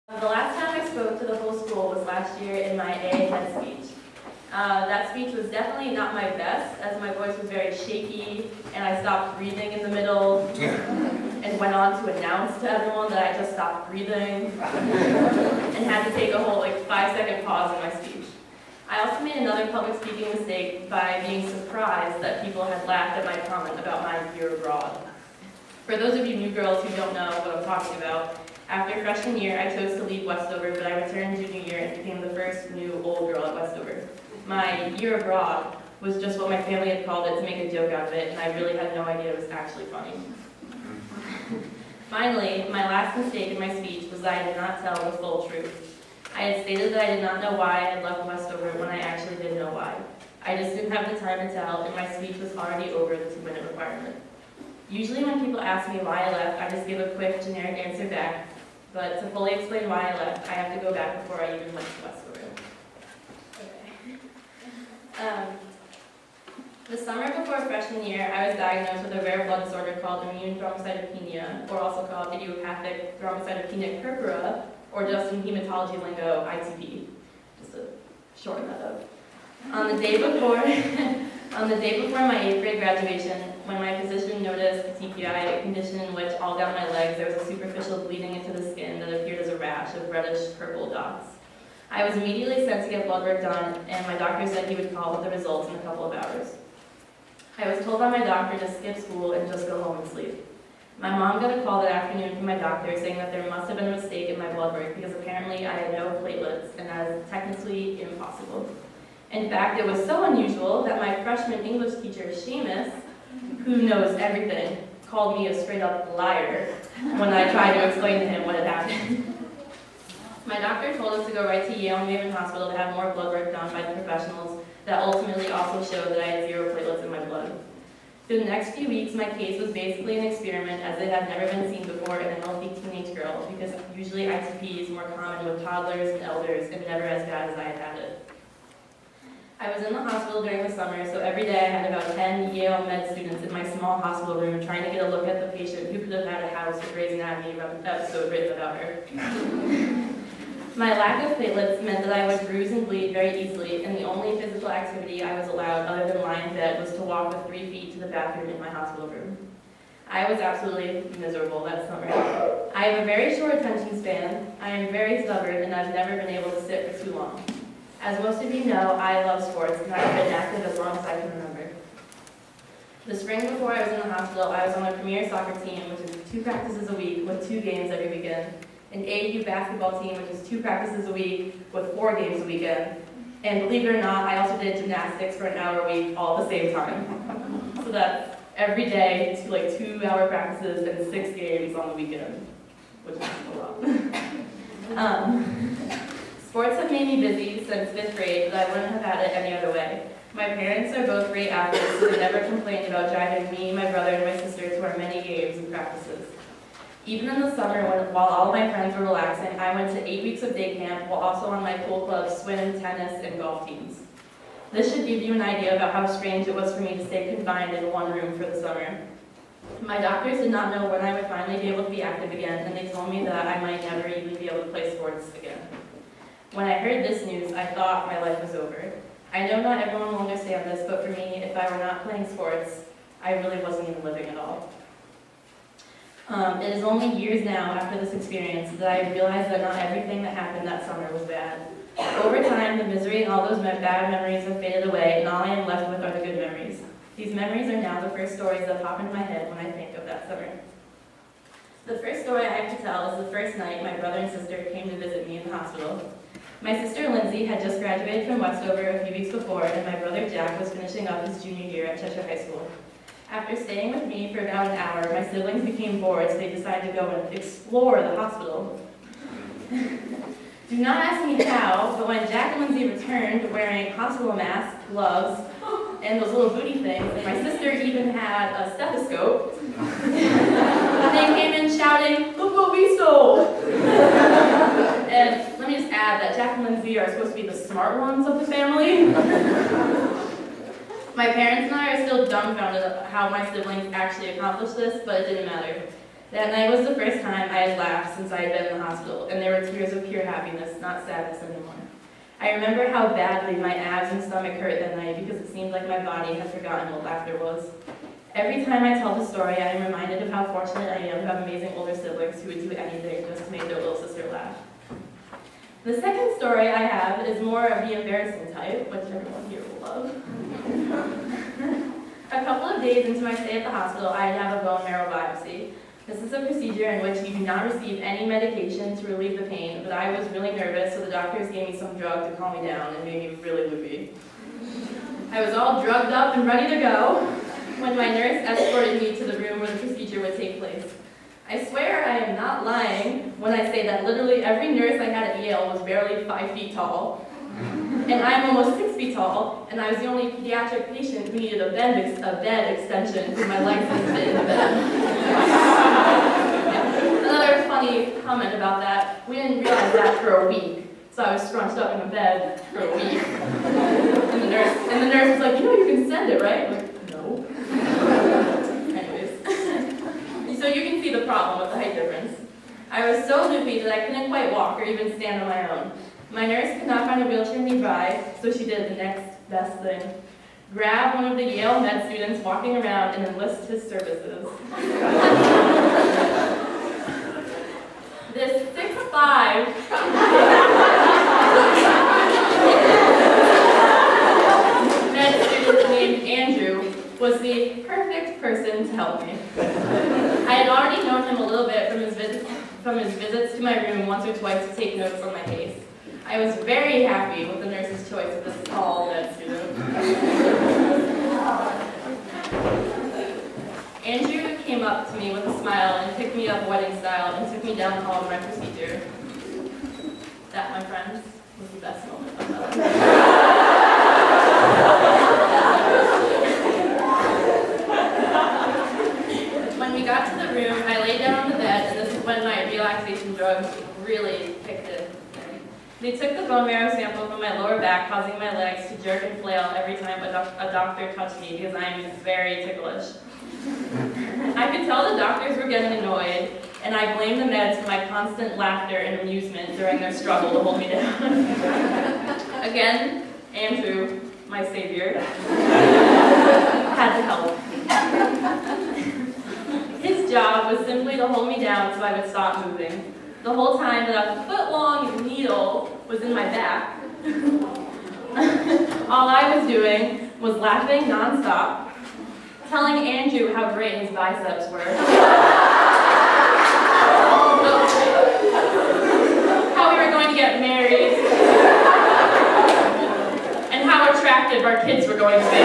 The last time I spoke to the whole school was last year in my AA head speech. That speech was definitely not my best, as my voice was very shaky, and I stopped breathing in the middle, and went on to announce to everyone that I just stopped breathing, and had to take a whole 5-second pause in my speech. I also made another public speaking mistake by being surprised that people had laughed at my comment about my year abroad. For those of you new girls who don't know what I'm talking about, after freshman year, I chose to leave Westover, but I returned junior year and became the first new old girl at Westover. My year abroad was just what my family had called it to make a joke out of it, and I really had no idea it was actually funny. Finally, my last mistake in my speech was that I did not tell the full truth. I had stated that I did not know why I had left Westover when I actually did know why. I just didn't have the time to tell, and my speech was already over the 2-minute requirement. Usually when people ask me why I left, I just give a quick generic answer back, but to fully explain why I left, I have to go back before I even went to Westover. Okay. The summer before freshman year, I was diagnosed with a rare blood disorder called immune thrombocytopenia, or also called idiopathic thrombocytopenic purpura, or just in hematology lingo, ITP, just to shorten that up. On the day before my 8th grade graduation, when my physician noticed TPI, a condition in which all down my legs there was a superficial bleeding into the skin that appeared as a rash of reddish purple dots. I was immediately sent to get blood work done, and my doctor said he would call with the results in a couple of hours. I was told by my doctor to skip school and just go home and sleep. My mom got a call that afternoon from my doctor saying that there must have been a mistake in my blood work because apparently I had no platelets, and that is technically impossible. In fact, it was so unusual that my freshman English teacher, Seamus, who knows everything, called me a straight-up liar when I tried to explain to him what had happened. My doctor told us to go right to Yale and Maven Hospital to have more blood work done by the professionals that ultimately also showed that I had 0 platelets in my blood. For the next few weeks, my case was basically an experiment as it had never been seen before in a healthy teenage girl, because usually ITP is more common with toddlers and elders and never as bad as I had had it. I was in the hospital during the summer, so every day I had about 10 Yale med students in my small hospital room trying to get a look at the patient who could have had a House of Grey's Anatomy episode written about her. My lack of platelets meant that I would bruise and bleed very easily, and the only physical activity I was allowed other than lying in bed was to walk the 3 feet to the bathroom in my hospital room. I was absolutely miserable that summer. I have a very short attention span, I am very stubborn, and I've never been able to sit for too long. As most of you know, I love sports, and I've been active as long as I can remember. The spring before I was in the hospital, I was on the premier soccer team, which is 2 practices a week with 2 games every weekend, an AAU basketball team, which is 2 practices a week with 4 games a weekend, and believe it or not, I also did gymnastics for an hour a week all at the same time. So that's every day, 2-hour practices and 6 games on the weekend, which is a lot. Sports have made me busy since 5th grade, but I wouldn't have had it any other way. My parents are both great athletes, so they never complained about driving me, my brother, and my sister to our many games and practices. Even in the summer, while all my friends were relaxing, I went to 8 weeks of day camp while also on my pool club, swim, tennis, and golf teams. This should give you an idea about how strange it was for me to stay confined in one room for the summer. My doctors did not know when I would finally be able to be active again, and they told me that I might never even be able to play sports again. When I heard this news, I thought my life was over. I know not everyone will understand this, but for me, if I were not playing sports, I really wasn't even living at all. It is only years now after this experience that I realized that not everything that happened that summer was bad. Over time, the misery and all those bad memories have faded away, and all I am left with are the good memories. These memories are now the first stories that pop into my head when I think of that summer. The first story I have to tell is the first night my brother and sister came to visit me in the hospital. My sister Lindsay had just graduated from Westover a few weeks before, and my brother Jack was finishing up his junior year at Cheshire High School. After staying with me for about an hour, my siblings became bored, so they decided to go and explore the hospital. Do not ask me how, but when Jack and Lindsay returned wearing hospital masks, gloves, and those little booty things, and my sister even had a stethoscope, they came in shouting, "Look what we stole!" And let me just add that Jack and Lindsay are supposed to be the smart ones of the family. My parents and I are still dumbfounded at how my siblings actually accomplished this, but it didn't matter. That night was the first time I had laughed since I had been in the hospital, and there were tears of pure happiness, not sadness anymore. I remember how badly my abs and stomach hurt that night because it seemed like my body had forgotten what laughter was. Every time I tell the story, I am reminded of how fortunate I am to have amazing older siblings who would do anything just to make their little sister laugh. The second story I have is more of the embarrassing type, which everyone here will love. A couple of days into my stay at the hospital, I had to have a bone marrow biopsy. This is a procedure in which you do not receive any medication to relieve the pain, but I was really nervous, so the doctors gave me some drug to calm me down and made me really loopy. I was all drugged up and ready to go when my nurse escorted me to the room where the procedure would take place. I swear I am not lying when I say that literally every nurse I had at Yale was barely 5 feet tall, and I'm almost 6 feet tall, and I was the only pediatric patient who needed a bed extension because my legs didn't fit in the bed. Another funny comment about that, we didn't realize that for a week, so I was scrunched up in a bed for a week. And the nurse was like, you know you can send it, right? I'm like, no. Anyways, so you can see the problem with the height difference. I was so loopy that I couldn't quite walk or even stand on my own. My nurse could not find a wheelchair nearby, so she did the next best thing. Grab one of the Yale med students walking around and enlist his services. This 6'5" med student named Andrew was the perfect person to help me. I had already known him a little bit from his visits to my room once or twice to take notes on my case. I was very happy with the nurse's choice of this tall med student. Andrew came up to me with a smile and picked me up wedding style and took me down the hall of my procedure. That, my friends, was the best moment of my life. When we got to the room, I lay down on the bed, and this is when my relaxation drugs really kicked in. They took the bone marrow sample from my lower back, causing my legs to jerk and flail every time a doctor touched me because I am very ticklish. I could tell the doctors were getting annoyed, and I blamed the meds for my constant laughter and amusement during their struggle to hold me down. Again, Andrew, my savior, had to help. His job was simply to hold me down so I would stop moving. The whole time that a foot-long needle was in my back, all I was doing was laughing nonstop, telling Andrew how great his biceps were, how we were going to get married, and how attractive our kids were going to be.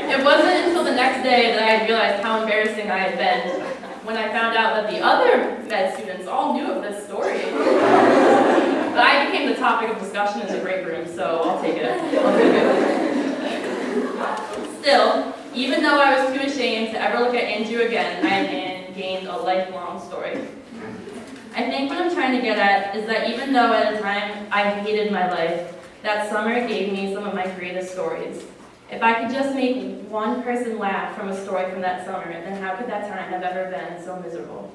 It wasn't until the next day that I realized how embarrassing I had been when I found out that the other med students all knew of this story. But I became the topic of discussion in the break room, so I'll take it. Still, even though I was too ashamed to ever look at Andrew again, I had gained a lifelong story. I think what I'm trying to get at is that even though at a time I hated my life, that summer gave me some of my greatest stories. If I could just make one person laugh from a story from that summer, then how could that time have ever been so miserable?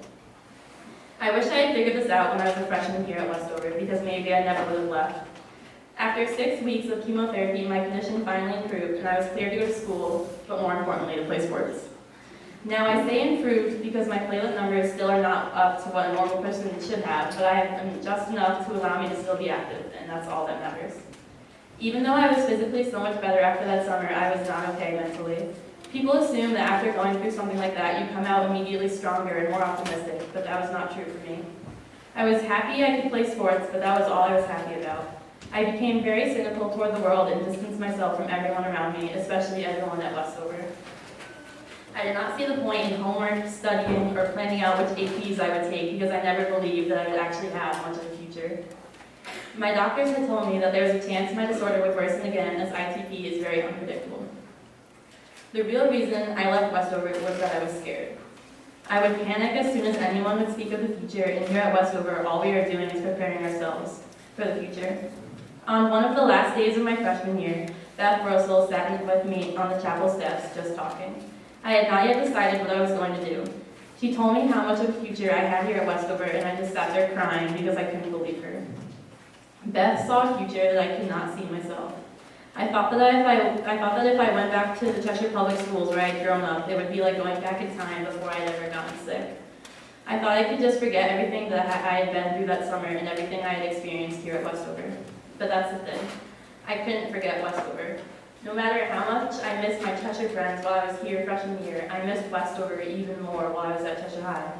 I wish I had figured this out when I was a freshman here at Westover, because maybe I never would have left. After 6 weeks of chemotherapy, my condition finally improved, and I was cleared to go to school, but more importantly, to play sports. Now I say improved because my platelet numbers still are not up to what a normal person should have, but I have just enough to allow me to still be active, and that's all that matters. Even though I was physically so much better after that summer, I was not okay mentally. People assume that after going through something like that, you come out immediately stronger and more optimistic, but that was not true for me. I was happy I could play sports, but that was all I was happy about. I became very cynical toward the world and distanced myself from everyone around me, especially everyone at Westover. I did not see the point in homework, studying, or planning out which APs I would take because I never believed that I would actually have much of a future. My doctors had told me that there was a chance my disorder would worsen again as ITP is very unpredictable. The real reason I left Westover was that I was scared. I would panic as soon as anyone would speak of the future, and here at Westover, all we are doing is preparing ourselves for the future. On one of the last days of my freshman year, Beth Russell sat with me on the chapel steps just talking. I had not yet decided what I was going to do. She told me how much of a future I had here at Westover, and I just sat there crying because I couldn't believe her. Beth saw a future that I could not see myself. I thought that if I went back to the Cheshire Public Schools where I had grown up, it would be like going back in time before I had ever gotten sick. I thought I could just forget everything that I had been through that summer and everything I had experienced here at Westover. But that's the thing. I couldn't forget Westover. No matter how much I missed my Cheshire friends while I was here freshman year, I missed Westover even more while I was at Cheshire High.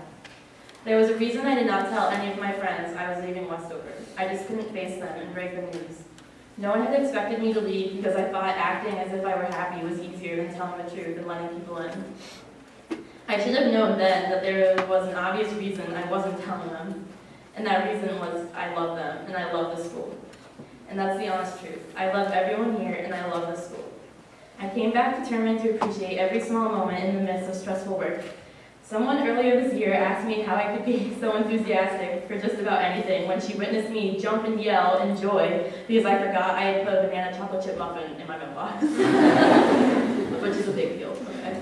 There was a reason I did not tell any of my friends I was leaving Westover. I just couldn't face them and break the news. No one had expected me to leave because I thought acting as if I were happy was easier than telling the truth and letting people in. I should have known then that there was an obvious reason I wasn't telling them, and that reason was I love them and I love the school. And that's the honest truth. I love everyone here and I love the school. I came back determined to appreciate every small moment in the midst of stressful work. Someone earlier this year asked me how I could be so enthusiastic for just about anything when she witnessed me jump and yell in joy because I forgot I had put a banana chocolate chip muffin in my mailbox, which is a big deal. Okay.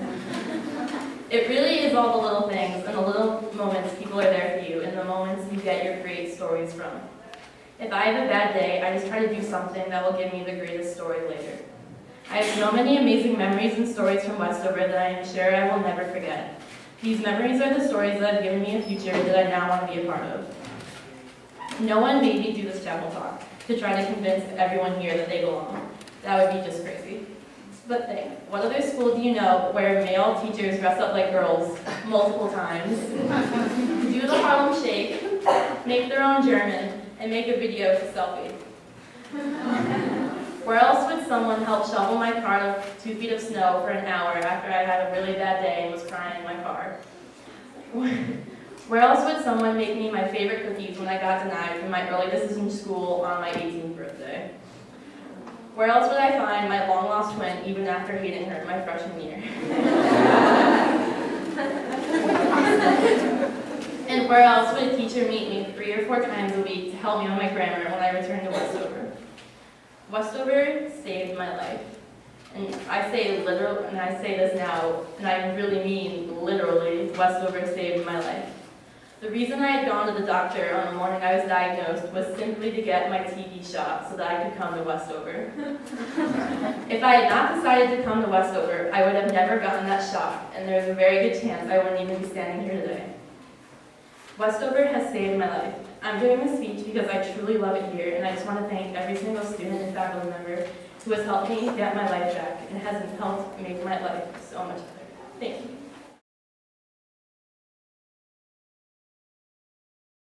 It really is all the little things and the little moments people are there for you and the moments you get your great stories from. If I have a bad day, I just try to do something that will give me the greatest story later. I have so many amazing memories and stories from Westover that I am sure I will never forget. These memories are the stories that have given me a future that I now want to be a part of. No one made me do this chapel talk to try to convince everyone here that they belong. That would be just crazy. But think, what other school do you know where male teachers dress up like girls multiple times, do the Harlem Shake, make their own German, and make a video to selfie? Where else would someone help shovel my car to 2 feet of snow for an hour after I had a really bad day and was crying in my car? Where else would someone make me my favorite cookies when I got denied from my early decision school on my 18th birthday? Where else would I find my long-lost twin even after hating her my freshman year? And where else would a teacher meet me 3 or 4 times a week to help me on my grammar when I returned to Westover? Westover saved my life. And I say literal, and I say this now, and I really mean literally, Westover saved my life. The reason I had gone to the doctor on the morning I was diagnosed was simply to get my TB shot so that I could come to Westover. If I had not decided to come to Westover, I would have never gotten that shot, and there's a very good chance I wouldn't even be standing here today. Westover has saved my life. I'm doing this speech because I truly love it here, and I just want to thank every single student and faculty member who has helped me get my life back and has helped make my life so much better. Thank you.